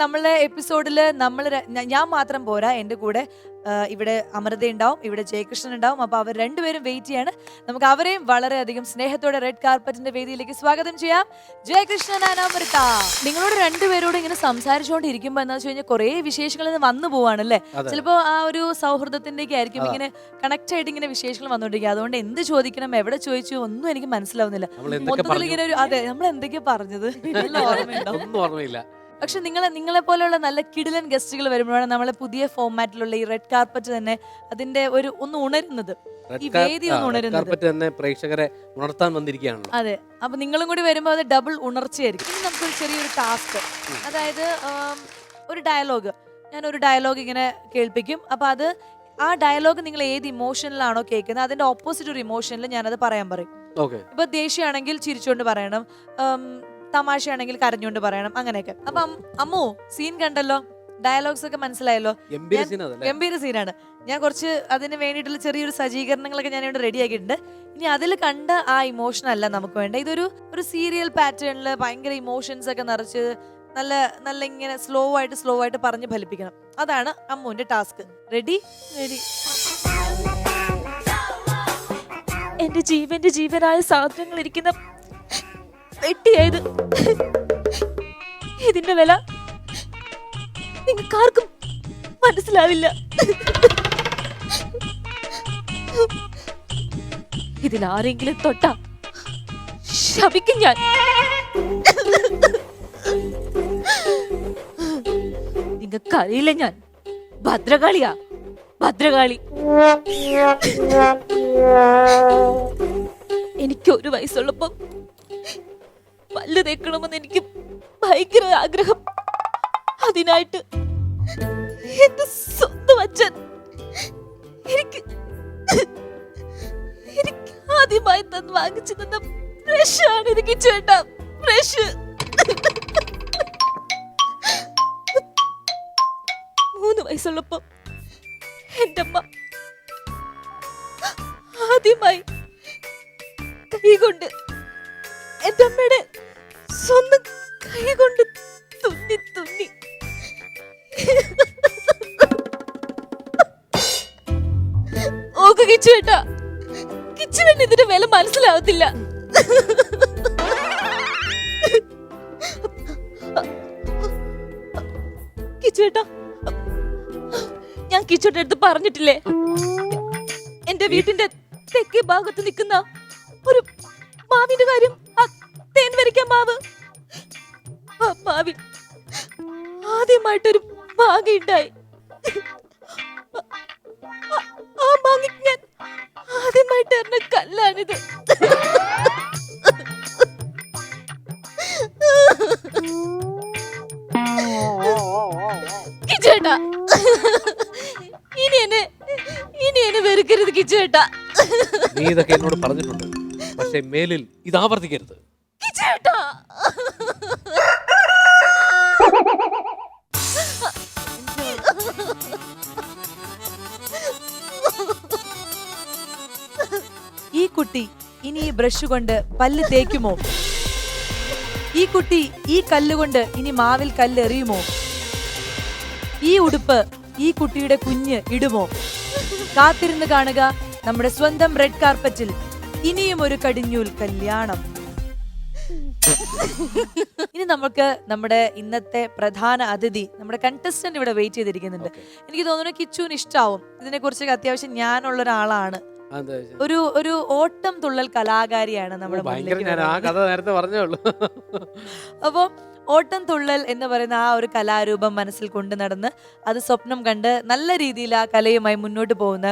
നമ്മളെ എപ്പിസോഡിൽ ഞാൻ മാത്രം പോരാ, എൻ്റെ കൂടെ ഇവിടെ അമൃത ഉണ്ടാവും, ഇവിടെ ജയകൃഷ്ണൻ ഉണ്ടാവും. അപ്പൊ അവർ രണ്ടുപേരും വെയിറ്റ് ചെയ്യാണ്. നമുക്ക് അവരെയും വളരെയധികം സ്നേഹത്തോടെ റെഡ് കാർപ്പറ്റിന്റെ വേദിയിലേക്ക് സ്വാഗതം ചെയ്യാം. ജയകൃഷ്ണൻ ആൻഡ് അമൃത, നിങ്ങളോട് രണ്ടുപേരോട് ഇങ്ങനെ സംസാരിച്ചുകൊണ്ടിരിക്കുമ്പോ എന്താ വെച്ച് കഴിഞ്ഞാൽ കുറെ വിശേഷങ്ങളിൽ നിന്ന് വന്നു പോവാണല്ലേ. ചിലപ്പോ ആ ഒരു സൗഹൃദത്തിന്റെയൊക്കെ ആയിരിക്കും ഇങ്ങനെ കണക്ട് ആയിട്ട് ഇങ്ങനെ വിശേഷങ്ങൾ വന്നുകൊണ്ടിരിക്കുക. അതുകൊണ്ട് എന്ത് ചോദിക്കണം, എവിടെ ചോദിച്ചു ഒന്നും എനിക്ക് മനസ്സിലാവുന്നില്ല. മൊത്തത്തിൽ ഇങ്ങനെ ഒരു അതെ നമ്മൾ എന്തൊക്കെയാ പറഞ്ഞത് ഓർമ്മയില്ല. പക്ഷെ നിങ്ങളെ പോലെയുള്ള നല്ല കിടിലൻ ഗസ്റ്റുകൾ വരുമ്പോഴാണ് നമ്മളെ പുതിയ ഫോർമാറ്റിലുള്ള ഈ റെഡ് കാർപ്പറ്റ് തന്നെ അതിന്റെ ഒന്ന് ഉണരുന്നത്, ഈ വേദി ഒന്ന് ഉണരുന്നത് പ്രേക്ഷകരെ ഉണർത്താൻ വന്നിരിക്കുകയാണ്. അതെ, അപ്പൊ നിങ്ങളും കൂടി വരുമ്പോൾ അത് ഡബിൾ ഉണർച്ചയായിരിക്കും. ഇനി നമുക്കൊരു ചെറിയൊരു ടാസ്ക്, അതായത് ഒരു ഡയലോഗ്, ഞാൻ ഒരു ഡയലോഗ് ഇങ്ങനെ കേൾപ്പിക്കും. അപ്പൊ അത് ആ ഡയലോഗ് നിങ്ങൾ ഏത് ഇമോഷനിലാണോ കേൾക്കുന്നത് അതിന്റെ ഓപ്പോസിറ്റ് ഒരു ഇമോഷനിൽ ഞാനത് പറയാൻ പറയും. ഇപ്പൊ ദേഷ്യമാണെങ്കിൽ ചിരിച്ചുകൊണ്ട് പറയണം, തമാശയാണെങ്കിൽ കരഞ്ഞുകൊണ്ട് പറയണം, അങ്ങനെയൊക്കെ. അപ്പൊ അമ്മു സീൻ കണ്ടല്ലോ, ഡയലോഗ്സ് ഒക്കെ മനസ്സിലായല്ലോ. ഗംഭീര സീനാണ്. ഞാൻ കുറച്ച് അതിന് വേണ്ടിയിട്ടുള്ള ചെറിയൊരു സജ്ജീകരണങ്ങളൊക്കെ ഞാൻ ഇവിടെ റെഡി ആക്കിയിട്ടുണ്ട്. ഇനി അതിൽ കണ്ട ആ ഇമോഷൻ അല്ല നമുക്ക് വേണ്ട. ഒരു സീരിയൽ പാറ്റേണില് ഭയങ്കര ഇമോഷൻസ് ഒക്കെ നിറച്ച് നല്ല നല്ല ഇങ്ങനെ സ്ലോ ആയിട്ട് പറഞ്ഞ് ഫലിപ്പിക്കണം. അതാണ് അമ്മുവിന്റെ ടാസ്ക്. റെഡി? എന്റെ ജീവനായ സാധനങ്ങൾ ഇരിക്കുന്ന വെട്ടിയായത്, ഇതിന്റെ വില നിങ്ങൾക്കാർക്കും മനസ്സിലാവില്ല. ഇതിലാരെങ്കിലും തൊട്ടാ ശപിക്കും ഞാൻ. നിങ്ങൾക്കറിയില്ല, ഞാൻ ഭദ്രകാളിയാ, ഭദ്രകാളി. എനിക്ക് 1 വയസ്സുള്ളപ്പോ പല്ല് തേക്കണമെന്ന് എനിക്ക് ഭയങ്കര ആഗ്രഹം. അതിനായിട്ട് എന്റെ സ്വന്തം അച്ഛൻ എനിക്ക് ആദ്യമായി വാങ്ങിച്ചു തന്ന ബ്രഷ് ആണ് ഇത്. കിച്ചുവേട്ടാ, ബ്രഷ്. 3 വയസ്സുള്ളപ്പോ എന്റെ അമ്മ ആദ്യമായി കൈകൊണ്ട്, എന്റെ അമ്മയുടെ സ്വന്തം കൈ കൊണ്ട് തുന്നി ഓക്ക് കിച്ചുവേട്ടാ, കിച്ചുവേട്ട ഇതിന്റെ വില മനസ്സിലാവത്തില്ല. കിച്ചുവേട്ടാ, ഞാൻ കിച്ചുവേട്ട അടുത്ത് പറഞ്ഞിട്ടില്ലേ, എന്റെ വീട്ടിന്റെ തെക്കേ ഭാഗത്ത് നിൽക്കുന്ന ഒരു മാവിന്റെ കാര്യം, തേൻ വരയ്ക്കാൻ മാവ്. ആ മാവിൽ ആദ്യമായിട്ടൊരു മാങ്ങ ഉണ്ടായി. ആ മാങ്ങയ്ക്ക് ഞാൻ ആദ്യമായിട്ട് എറിഞ്ഞ കല്ലാണിത്. കിച്ചുവേട്ടാ, ഇനി എന്നെ വെറുക്കരുത് കിച്ചുവേട്ടാ. നീ ഇതൊക്കെ എന്നോട് പറഞ്ഞിട്ടുണ്ട്, പക്ഷെ മേലിൽ ഇത് ആവർത്തിക്കരുത്. ഈ കുട്ടി ഇനി ഈ ബ്രഷ് കൊണ്ട് പല്ല് തേക്കുമോ? ഈ കുട്ടി ഈ കല്ലുകൊണ്ട് ഇനി മാവിൽ കല്ല് എറിയുമോ? ഈ ഉടുപ്പ് ഈ കുട്ടിയുടെ കുഞ്ഞ് ഇടുമോ? കാത്തിരുന്ന് കാണുക നമ്മുടെ സ്വന്തം റെഡ് കാർപ്പറ്റിൽ ഇനിയും ഒരു കടിഞ്ഞൂൽ കല്യാണം. ഇനി നമുക്ക് നമ്മുടെ ഇന്നത്തെ പ്രധാന അതിഥി, നമ്മുടെ കണ്ടസ്റ്റന്റ് ഇവിടെ വെയിറ്റ് ചെയ്തിരിക്കുന്നുണ്ട്. എനിക്ക് തോന്നുന്നു കിച്ചുവിന് ഇഷ്ടാവും. ഇതിനെ കുറിച്ചൊക്കെ അത്യാവശ്യം ഞാനുള്ള ഒരാളാണ്. ഒരു ഓട്ടം തുള്ളൽ കലാകാരിയാണ് നമ്മുടെ. അപ്പൊ ഓട്ടം തുള്ളൽ എന്ന് പറയുന്ന ആ ഒരു കലാരൂപം മനസ്സിൽ കൊണ്ടു നടന്ന് അത് സ്വപ്നം കണ്ട് നല്ല രീതിയിൽ ആ കലയുമായി മുന്നോട്ട് പോകുന്ന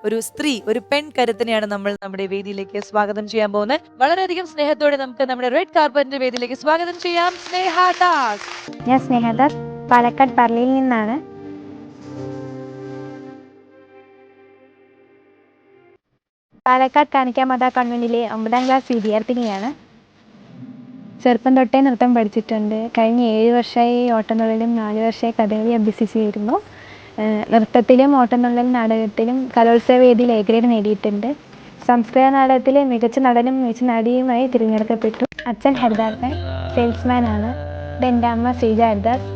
ഒരു സ്ത്രീ, ഒരു പെൺ കരുത്തിനെയാണ് നമ്മൾ നമ്മുടെ വേദിയിലേക്ക് സ്വാഗതം ചെയ്യാൻ പോകുന്നത്. വളരെയധികം സ്നേഹത്തോടെ നമുക്ക് നമ്മുടെ റെഡ് കാർപ്പറ്റിന്റെ വേദിയിലേക്ക് സ്വാഗതം ചെയ്യാം സ്നേഹ ദാസ്. ഞാൻ സ്നേഹദാസ്, പാലക്കാട് പർളിയിൽ നിന്നാണ്. പാലക്കാട് കാണിക്കാമാതാ കോൺവെന്റിലെ 9ാം ക്ലാസ് വിദ്യാർത്ഥിനിയാണ്. ചെറുപ്പം തൊട്ടേ നൃത്തം പഠിച്ചിട്ടുണ്ട്. കഴിഞ്ഞ 7 വർഷമായി ഓട്ടംതുള്ളലും 4 വർഷമായി കഥകളി അഭ്യസിച്ചു വരുന്നു. നൃത്തത്തിലും ഓട്ടംതുള്ളൽ നാടകത്തിലും കലോത്സവ വേദിയിൽ എ ഗ്രേഡ് നേടിയിട്ടുണ്ട്. സംസ്കൃത നാടകത്തിലെ മികച്ച നടനും മികച്ച നടിയുമായി തിരഞ്ഞെടുക്കപ്പെട്ടു. അച്ഛൻ ഹരിദാസൻ സെയിൽസ്മാനാണ്. എൻ്റെ അമ്മ ശ്രീജ ഹരിദാസ്.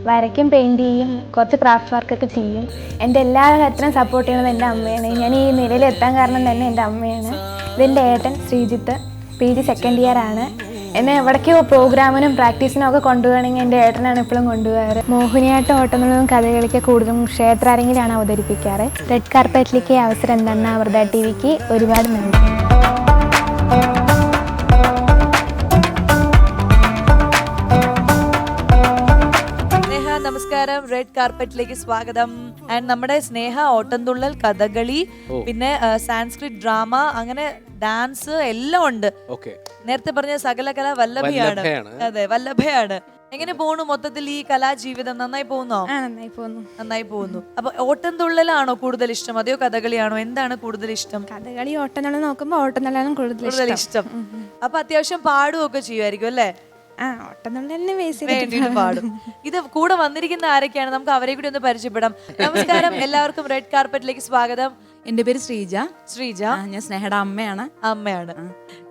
വരയ്ക്കും, പെയിൻറ് ചെയ്യും, കുറച്ച് ക്രാഫ്റ്റ് വർക്കൊക്കെ ചെയ്യും. എൻ്റെ എല്ലാ കാര്യത്തിനും സപ്പോർട്ട് ചെയ്യുന്നത് എൻ്റെ അമ്മയാണ്. ഞാൻ ഈ നിലയിൽ എത്താൻ കാരണം തന്നെ എൻ്റെ അമ്മയാണ്. ഇതെൻ്റെ ഏട്ടൻ ശ്രീജിത്ത്, PG സെക്കൻഡ് ഇയർ ആണ്. എന്നെ എവിടേക്കോ പ്രോഗ്രാമിനും പ്രാക്ടീസിനും ഒക്കെ കൊണ്ടുപോകണമെങ്കിൽ എൻ്റെ ഏട്ടനാണ് എപ്പോഴും കൊണ്ടുപോകാറ്. മോഹിനിയാട്ടം, ഓട്ടംതുള്ളലും കഥകളിക്ക് കൂടുതലും ക്ഷേത്രാരങ്ങിലാണ് അവതരിപ്പിക്കാറ്. റെഡ് കാർപ്പറ്റിലേക്ക് അവസരം തന്ന അമൃത TVക്ക് ഒരുപാട് നന്ദി. നമസ്കാരം, റെഡ് കാർപ്പറ്റിലേക്ക് സ്വാഗതം. ആൻഡ് നമ്മുടെ സ്നേഹ ഓട്ടംതുള്ളൽ, കഥകളി, പിന്നെ സാൻസ്ക്രിറ്റ് ഡ്രാമ, അങ്ങനെ ഡാൻസ് എല്ലാം ഉണ്ട്. നേരത്തെ പറഞ്ഞ സകല കല വല്ലഭയാണ്. അതെ, വല്ലഭയാണ്. എങ്ങനെ പോകുന്നു മൊത്തത്തിൽ ഈ കലാജീവിതം? നന്നായി പോകുന്നോ? നന്നായി പോകുന്നു. അപ്പൊ ഓട്ടംതുള്ളലാണോ കൂടുതൽ ഇഷ്ടം, അതെയോ കഥകളിയാണോ? എന്താണ് കൂടുതൽ ഇഷ്ടം? കഥകളി, ഓട്ടംതുള്ളൽ നോക്കുമ്പോൾ ഓട്ടംതുള്ളലാണ് കൂടുതൽ ഇഷ്ടം. അപ്പൊ അത്യാവശ്യം പാടുകയൊക്കെ ചെയ്യുമായിരിക്കും അല്ലേ? പാടും. ഇത് കൂടെ വന്നിരിക്കുന്ന ആരൊക്കെയാണ്? നമുക്ക് അവരെ കൂടി ഒന്ന് പരിചയപ്പെടാം. നമസ്കാരം, എല്ലാവർക്കും റെഡ് കാർപ്പറ്റിലേക്ക് സ്വാഗതം. എന്റെ പേര് ശ്രീജ. ശ്രീജ, ഞാൻ സ്നേഹയുടെ അമ്മയാണ്. അമ്മയാണ്.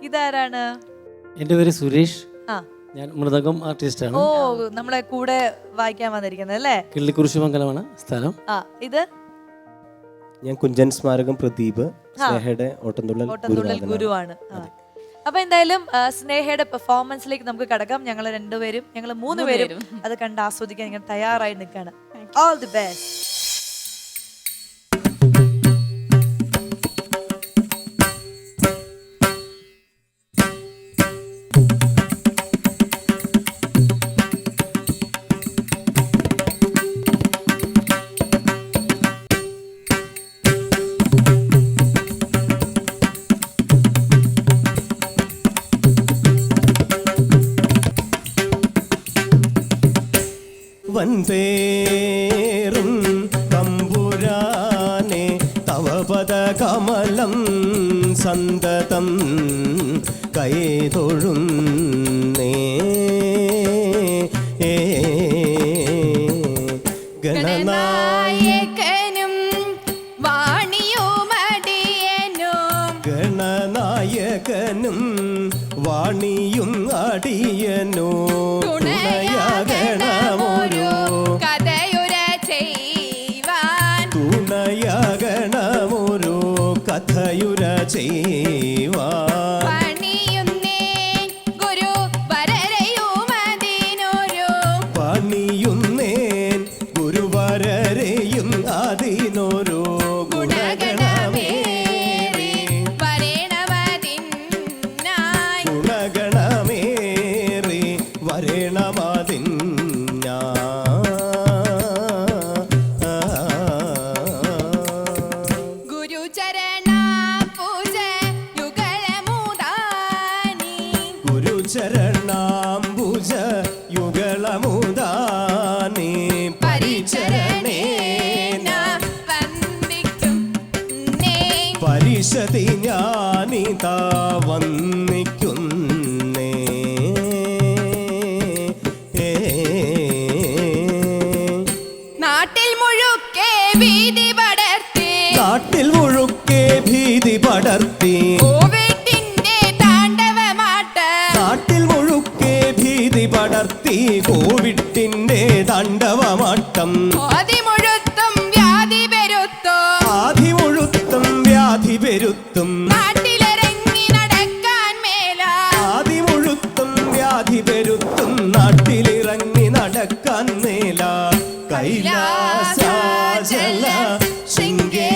ഇതാരാണ്? എന്റെ പേര് സുരേഷ്. ആ, ഞാൻ മൃദംഗം ആർട്ടിസ്റ്റ് ആണ്. ഓ, നമ്മളെ കൂടെ വായിക്കാൻ വന്നിരിക്കുന്നത് അല്ലേ? കിള്ളിക്കുറിശി മംഗലമാണ് സ്ഥലം. ആ, ഇത് ഞാൻ കുഞ്ചൻ സ്മാരകം പ്രദീപ്, സ്നേഹയുടെ ഓട്ടംതുള്ളൽ ഗുരുവാണ്. അപ്പൊ എന്തായാലും സ്നേഹയുടെ പെർഫോമൻസിലേക്ക് നമുക്ക് കടക്കാം. ഞങ്ങൾ മൂന്ന് പേരും അത് കണ്ട് ആസ്വദിക്കാൻ ഇങ്ങനെ തയ്യാറായി നിൽക്കാണ്. All the best. വൻപേറും തമ്പുരാനെ തവ പദകമലം സന്തതം കൈതൊഴുന്നേ. ഗണനായകനും വാണിയുമടിയനും, ഗണനായകനും വാണിയും അടിയനോ തുണയാകണമൊരു കഥയുര ചെയ്യുവാൻ, തുണയാകണമൊരു കഥയുര ചെയ്യുവാൻ. പണിയുന്നേൻ ഗുരു വരരെയുമതിനൊരു, പണിയുന്നേൻ ഗുരുവരരെയും അതിനൊരു ഗുണഗണമേറി വരേണമതിനായി, ഗുണഗണമേറി വരേണമതിൻ. ചരണാംബുജ യുഗളമുദാനി പരിചരണേന പരിശതി ജ്ഞാനിതാ വന്ദിക്കുന്നേ. നാട്ടിൽ മുഴുക്കെ ഭീതി പടർത്തി, നാട്ടിൽ മുഴുക്കെ ഭീതി പടർത്തി, നാട്ടിൽ മുഴുക്കെ ഭീതി പടർത്തി കോവിഡിന്റെ താണ്ഡവമാട്ടം. ആദിമുഴുത്തും വ്യാധി പെരുത്തും, ആദിമുഴുത്തും വ്യാധി പെരുത്തും, നാട്ടിലിറങ്ങി നടക്കാൻ മേല, ആദിമുഴുത്തും വ്യാധി പെരുത്തും, നാട്ടിലിറങ്ങി നടക്കാൻ മേല. കൈലാസാചല ശൃംഗേ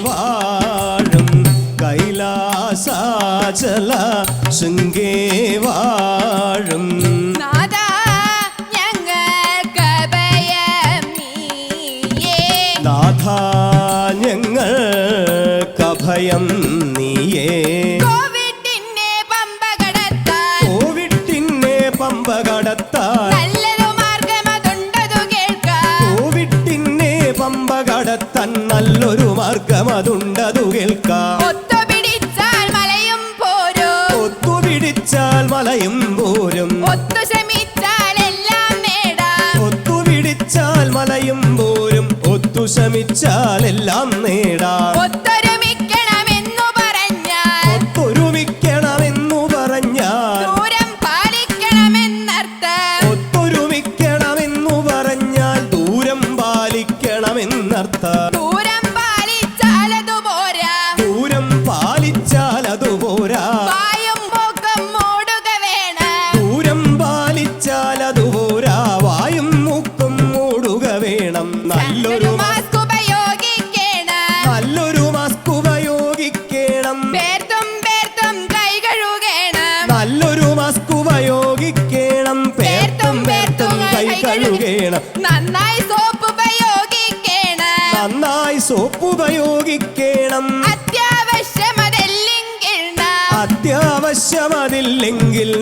വാഴും, കൈലാസാചല ശൃംഗേ വാഴും. നാഥാ ഞങ്ങൾക്കഭയം നീയേ, നാഥാ ഞങ്ങൾക്കഭയം നീയേ. കോവിഡിന്റെ പമ്പ കടത്താൻ, കോവിഡിനെ പമ്പ കടത്താൻ, നല്ലൊരു മാർഗമതുണ്ടതു കേൾക്കാൻ, കോവിഡിനെ പമ്പ കടത്താൻ നല്ലൊരു മാർഗമതുണ്ടതു കേൾക്കാം. ഒത്തുപിടിച്ചാൽ മലയും പോരും, ഒത്തുപിടിച്ചാൽ മലയും പോരും, ഒത്തു ശ്രമിച്ചാൽ എല്ലാം നേടാം, ഒത്തുപിടിച്ചാൽ മലയും പോരും, ഒത്തു ശ്രമിച്ചാൽ എല്ലാം നേടാം. ഒത്തൊരുമിക്കണമെന്നു പറഞ്ഞാൽ, ഒത്തൊരുമിക്കണമെന്നു പറഞ്ഞാൽ, ദൂരം പാലിക്കണമെന്നർത്ഥം, ഒത്തൊരുമിക്കണമെന്നു പറഞ്ഞാൽ ഉണർത്ത ദൂരം പാലിച്ചാലതു പോരാ ദൂരം പാലിച്ചാലതു പോരാ വായും മൂക്കും മൂടുക വേണം ദൂരം പാലിച്ചാലതു പോരാ വായും മൂക്കും മൂടുക വേണം നല്ലൊരു മാസ്ക് ഉപയോഗിക്കണം നല്ലൊരു മാസ്ക് ഉപയോഗിക്കണം പേർത്തും പേർത്തും കൈ കഴുകണം നല്ലൊരു മാസ്ക് ഉപയോഗിക്കണം പേർത്തും പേർത്തും കൈ കഴുകണം നന്നായി സോപ്പ് ഉപയോഗിക്കണം നന്നായി സോപ്പ് ഉപയോഗിക്കണം അത്യാവശ്യമതില്ലെങ്കിൽ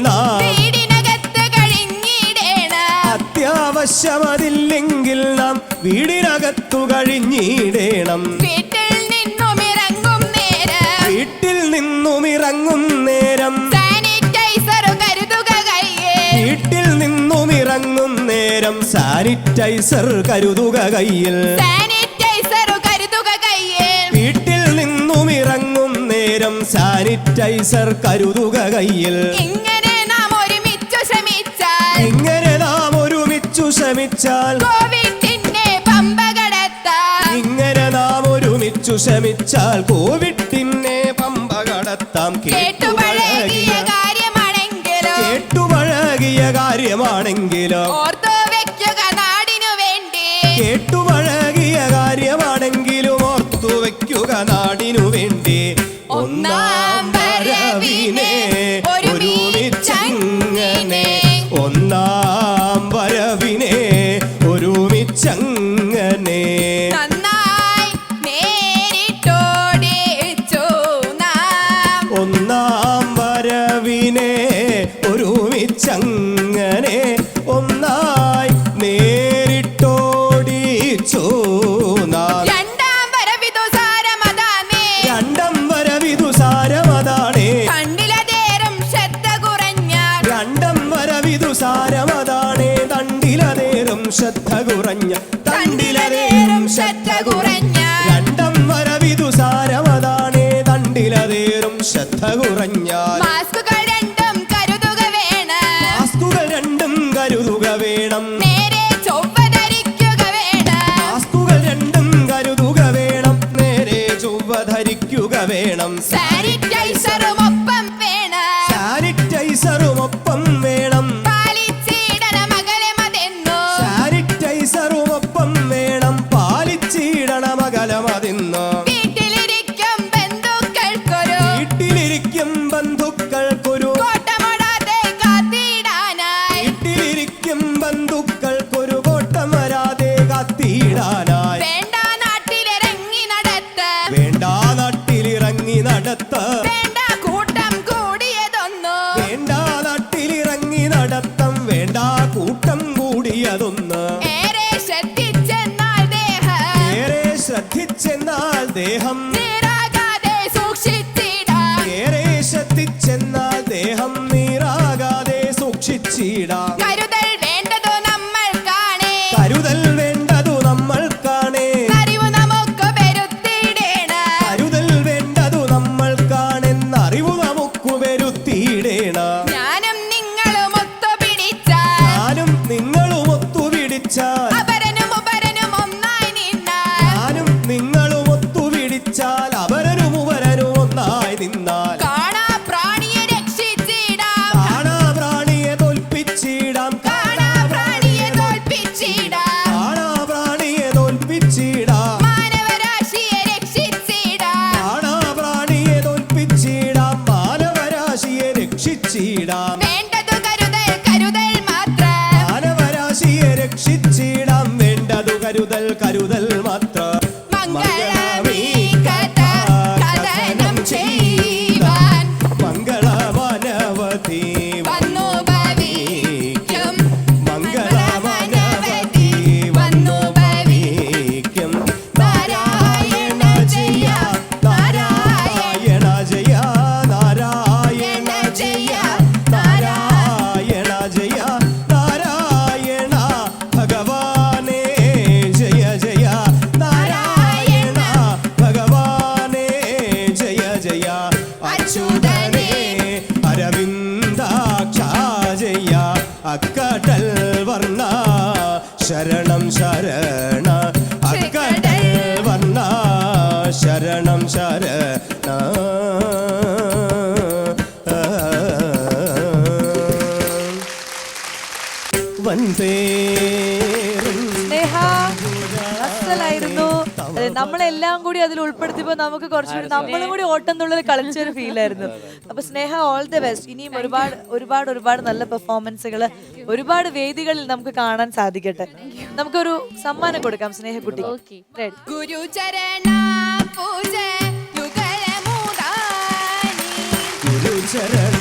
നാം വീടിനകത്ത് കഴിഞ്ഞിടണം അത്യാവശ്യമതില്ലെങ്കിൽ നാം വീടിനകത്തു കഴിഞ്ഞിടണം വീട്ടിൽ നിന്നും ഇറങ്ങും നേരം വീട്ടിൽ നിന്നും ഇറങ്ങും നേരം സാനിറ്റൈസർ കരുതുക കയ്യിൽ വീട്ടിൽ നിന്നും ഇറങ്ങും നേരം സാനിറ്റൈസർ കരുതുക കയ്യിൽ സാനിറ്റൈസർ കരുതുക കയ്യിൽ വീട്ടിൽ നിന്നും ഇറങ്ങും നേരം സാനിറ്റൈസർ കരുതുക കയ്യിൽ ഇങ്ങനെ നാം ഒരുമിച്ചു ശ്രമിച്ചാൽ ഇങ്ങനെ നാം ഒരുമിച്ചു ശ്രമിച്ചാൽ കോവിഡിന്റെ പമ്പ കടത്താം ഇങ്ങനെ നാം ഒരുമിച്ചു ശ്രമിച്ചാൽ കോവിഡിനെ പമ്പ കടത്താം കേട്ടുപഴകിയ കാര്യമാണെങ്കിലും കേട്ടുപഴകിയ കാര്യമാണെങ്കിലോ ഓർത്തു വെക്കുക നാടിനു വേണ്ടി കേട്ടുപഴകിയ കാര്യമാണെങ്കിലും ഓർത്തു വയ്ക്കുക നാടിനു വേണ്ടി ഒന്നാം വരവിനെ ഒരുമിച്ചങ്ങനെ ഒന്നാം വരവിനെ ഒരുമിച്ചങ്ങനെ നന്നായി നേരിട്ടോടിച്ചു നാം ഒന്നാം വരവിനെ ഒരുമിച്ചങ്ങനെ ഒന്നായി നേരിട്ടോടിച്ചു നാം രണ്ടാം വരവിതു സാരമതാനേ രണ്ടാം വരവിതു സാരമതാണേ കണ്ടിലതേറും ശ്രദ്ധ കുറഞ്ഞാൽ രണ്ടാം വരവിതു സാരമതാണേ തണ്ടിലതേറും ശ്രദ്ധ കുറഞ്ഞ തണ്ടിലതേറും ശ്രദ്ധ കുറഞ്ഞാൽ രണ്ടാം വരവിതു സാരമതാണേ തണ്ടിലതേറും ശ്രദ്ധ കുറഞ്ഞാൽ മാസ്കുകൾ രണ്ടും കരുതുക വേണം മാസ്കുകൾ രണ്ടും കരുതുക വേണം നേരെ ചൊവ്വ ധരിക്കുക വേണം മാസ്കുകൾ രണ്ടും കരുതുക വേണം നേരെ ചൊവ്വ ധരിക്കുക വേണം സാനിറ്റൈസറും ഒപ്പം വേണം സാനിറ്റൈസറും ഒപ്പം വേണം പാലിച്ചിടണം അകലമതെന്നു സാനിറ്റൈസറും ഒപ്പം വേണം പാലിച്ചിടണം അകലമതിന്ന് വീട്ടിലിരിക്കും ബന്ധുക്കൾക്കൊരു വീട്ടിലിരിക്കും ബന്ധുക്കൾക്കൊരു കോട്ടമൊടാതെ കാത്തിടാനായി വീട്ടിലിരിക്കും ബന്ധുക്കൾക്കൊരു കോട്ടം വരാതെ കാത്തിടാനായി വേണ്ട നാട്ടിലിറങ്ങി നടത്ത വേണ്ട നാട്ടിലിറങ്ങി നടത്ത വേണ്ട കൂട്ടം കൂടിയതൊന്നു വേണ്ട നാട്ടിലിറങ്ങി നടത്തം വേണ്ട കൂട്ടം കൂടിയതൊന്ന് ഏറെ ശ്രദ്ധിച്ചെന്നാൽ ദേഹം ഏറെ ശ്രദ്ധിച്ചെന്നാൽ ദേഹം നീറാകാതെ സൂക്ഷിച്ചിടാം ഏറെ ശ്രദ്ധിച്ചെന്നാൽ ദേഹം നീറാകാതെ സൂക്ഷിച്ചിടാം കരുതൽ വേണ്ടതു നമ്മൾ കാണേ കരുതൽ വേണ്ടതു നമ്മൾക്കാണേ അറിവ് നമുക്ക് വരുത്തിയിടേണം കരുതൽ വേണ്ടതു നമ്മൾക്കാണെന്നറിവു നമുക്ക് വരുത്തിയിടേണം ഞാനും നിങ്ങളും ഒത്തുപിടിച്ചാൽ ഞാനും നിങ്ങളും ഒത്തുപിടിച്ചാൽ അപരനും ഉപരനും ഒന്നായി നിന്നാൽ ഞാനും നിങ്ങളും ഒത്തുപിടിച്ചാൽ അപരനും ഉപരനും ഒന്നായി നിന്നാൽ കാണാ പ്രാണിയെ രക്ഷിച്ചിടാം കാണാ പ്രാണിയെ തോൽപ്പിച്ചിടാം കാണാ പ്രാണിയെ തോൽപ്പിച്ചിടാം കാണാ പ്രാണിയെ തോൽപ്പിച്ചിടാം മാനവരാശിയെ രക്ഷിച്ചിടാം കാണാ പ്രാണിയെ തോൽപ്പിച്ചിടാം മാനവരാശിയെ രക്ഷിച്ചിടാം വേണ്ടതു കരുതൽ കരുതൽ മാത്രം മാനവരാശിയെ രക്ഷിച്ചിടാം വേണ്ടതു കരുതൽ കരുതൽ മാത്രം മംഗളമീ കഥ കഥനം ചെയ്യുവാൻ മംഗളമാനവതി വന്നു ഭവിക്കും മംഗളമാനവതി വന്നു ഭവിക്കും നാരായണ ജയ നാരായണ ജയ നാരായണ ജയ നാരായണ ജയ നാരായണ ഭഗവാനേ ജയ ജയ നാരായണ ഭഗവാനേ ജയ ജയ അച്യുതനേ അരവിന്ദാക്ഷ ജയ അക്കടൽ വർണ്ണ ശരണം ശരണ അക്കടൽ ശരണം ശരണ വൻപേരും സ്നേഹ അസലായിരുന്നു. അതെ, നമ്മളെല്ലാം കൂടി അതിൽ ഉൾപ്പെടുത്തിയപ്പോ നമുക്ക് കുറച്ചുകൂടി നമ്മളും കൂടി ഓട്ടം തുള്ളൽ കളിച്ചൊരു ഫീലായിരുന്നു. അപ്പൊ സ്നേഹ, ഓൾ ദി ബെസ്റ്റ്. ഇനിയും ഒരുപാട് ഒരുപാട് ഒരുപാട് നല്ല പെർഫോമൻസുകൾ ഒരുപാട് വേദികളിൽ നമുക്ക് കാണാൻ സാധിക്കട്ടെ. നമുക്കൊരു സമ്മാനം കൊടുക്കാം സ്നേഹക്കുട്ടി. Ready? ഗുരുചരണ പൂജ യുഗളമുദാനി ഗുരുചരണ